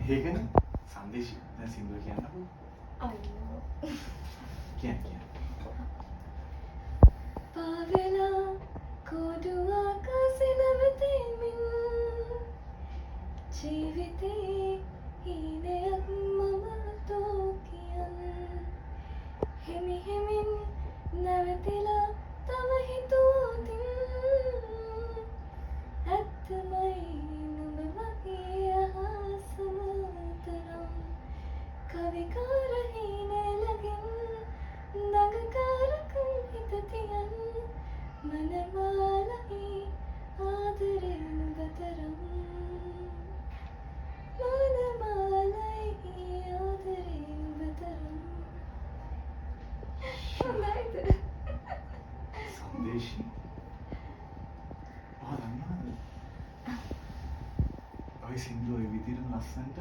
ඒකනේ සංදේශය. දැන් සින්දුව කියන්නකෝ. අයියෝ. කියන්න. පාවෙලා කොඩුවක සිනවතෙමින් ජීවිතේ හීනයක් මම තෝ කියන් හිමි හිමින් නැවතිලා තව හිතුවොතින් ඇත්තමයි නුඹ වගේ අහසම තරම් කවිකාර හීනෙලකින් දඟකාරකම් හිත තියන් මනමාලයි ආදරේ නුඹ තරම් මනමාලයි ආදරේ නුඹ තරම් හොඳයිද? සංදේශය. දන්නවද? ඔය සින්දුව ඒ විදිහටම ලස්සනට